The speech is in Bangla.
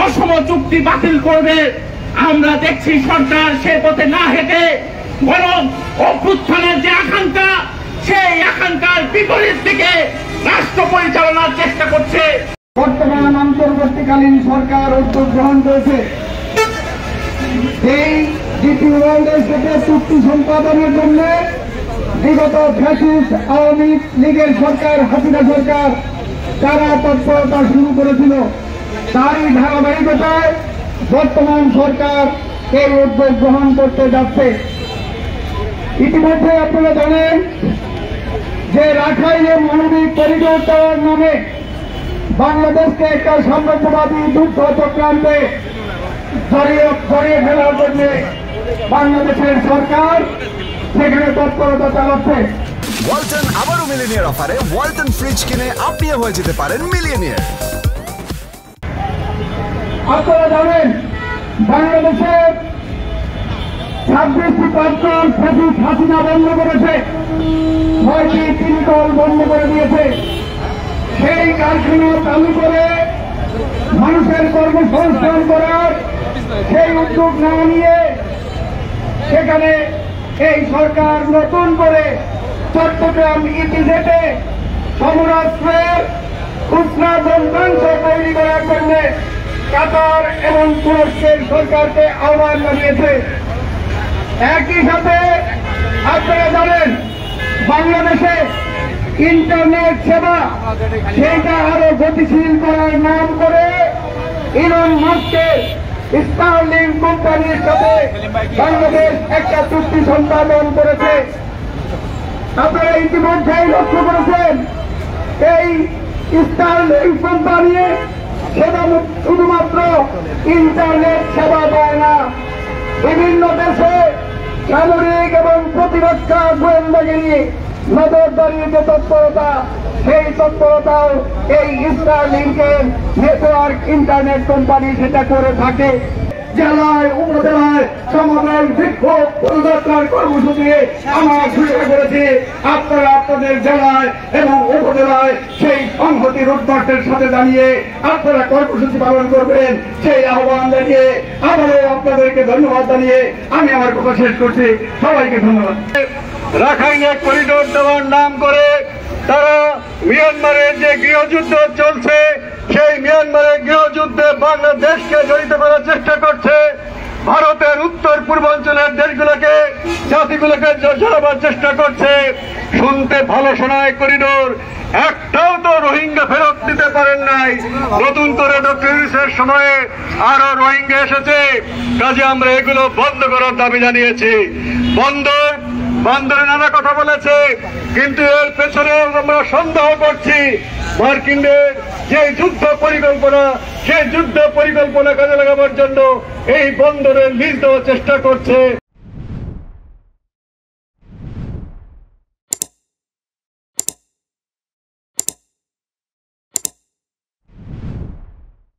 অসম চুক্তি বাতিল করবে। আমরা দেখছি সরকার সে পথে না হেঁটে বরং অভ্যুত্থানের যে আকাঙ্ক্ষা, সেই আকাঙ্ক্ষার বিপরীত দিকে রাষ্ট্র পরিচালনার চেষ্টা করছে। বর্তমান অন্তর্বর্তীকালীন সরকার উদ্যোগ গ্রহণ করেছে এই ডিপি ওয়ার্ল্ডের সাথে চুক্তি সম্পাদনের জন্য। বিগত ফ্যাসিস্ট আওয়ামী লীগের সরকার, হাসিনা সরকার, তারা তৎপরতা শুরু করেছিল। তারই ধারাবাহিকতায় বর্তমান সরকার এই উদ্যোগ গ্রহণ করতে যাচ্ছে। ইতিমধ্যে আপনারা জানেন যে রাখাইনে মানবিক করিডোর দেওয়ার নামে বাংলাদেশকে একটা সাম্রাজ্যবাদী যুদ্ধ চক্রান্তে জড়িয়ে ফেলার জন্য বাংলাদেশের সরকার সেখানে তৎপরতা চালাচ্ছে। ওয়ালটন আবারও মিলিয়নিয়ার অফারে ওয়ালটন ফ্রিজ কিনে আপনিও হয়ে যেতে পারেন মিলিয়নিয়ার। আপনারা জানেন বাংলাদেশের 26টি কারখানা ফ্যাসিস্ট হাসিনা বন্ধ করেছে, 6টি তিনকল বন্ধ করে দিয়েছে। সেই কারখানা চালু করে মানুষের কর্মসংস্থান করার সেই উদ্যোগ না নিয়ে সেখানে এই সরকার নতুন করে চট্টগ্রাম ইপিজেডে সমরাস্ত্রের খুচরা যন্ত্রাংশ তৈরি করার জন্য কাতার এবং তুরস্কের সরকারকে আহ্বান জানিয়েছে। একই সাথে আপনারা জানেন বাংলাদেশে ইন্টারনেট সেবা সেইটা আরো গতিশীল করার নাম করে ইলন মাস্কের স্টারলিং কোম্পানির সাথে বাংলাদেশ একটা চুক্তি সম্পাদন করেছে। আপনারা ইতিমধ্যেই লক্ষ্য করেছেন এই স্টারলিং কোম্পানি সেবা শুধুমাত্র ইন্টারনেট সেবা দেয় না, বিভিন্ন দেশে সামরিক এবং প্রতিরক্ষা গোয়েন্দাগিরি নজরদারির যে তৎপরতা, সেই তৎপরতাও এই স্টারলিংকের নেটওয়ার্ক ইন্টারনেট কোম্পানি সেটা করে থাকে। জেলায় উপজেলায় সমন্বয় বিক্ষোভ পদযাত্রার কর্মসূচি আমরা শুরু করেছি। আপনারা আপনাদের জেলায় এবং উপজেলায় সেই সংহতির উদ্যোগের সাথে দাঁড়িয়ে আপনারা কর্মসূচি পালন করবেন, সেই আহ্বান জানিয়ে আবারও আপনাদেরকে ধন্যবাদ জানিয়ে আমি আমার কথা শেষ করছি। সবাইকে ধন্যবাদ। রাখাইনে করিডোর দেওয়ার নাম করে তারা মিয়ানমারের যে গৃহযুদ্ধ চলছে, সেই মিয়ানমারের গৃহযুদ্ধে বাংলাদেশকে জড়িত করার চেষ্টা করছে। ভারতের উত্তর পূর্বাঞ্চলের দেশগুলোকে, জাতিগুলোকে জড়াবার চেষ্টা করছে। শুনতে ভালো শোনায় করিডোর, একটাও তো রোহিঙ্গা ফেরত দিতে পারেন নাই। নতুন করে ডক্টর ইউনূসের সময়ে আরো রোহিঙ্গা এসেছে, কাজে আমরা এগুলো বন্ধ করার দাবি জানিয়েছি। বন্দরে নানা কথা বলেছে, কিন্তু এর পেছনে আমরা সন্দেহ করছি মার্কিনদের যে যুদ্ধ পরিকল্পনা, সেই যুদ্ধ পরিকল্পনা কাজে লাগাবার জন্য এই বন্দরের লিজ দেওয়ার চেষ্টা করছে।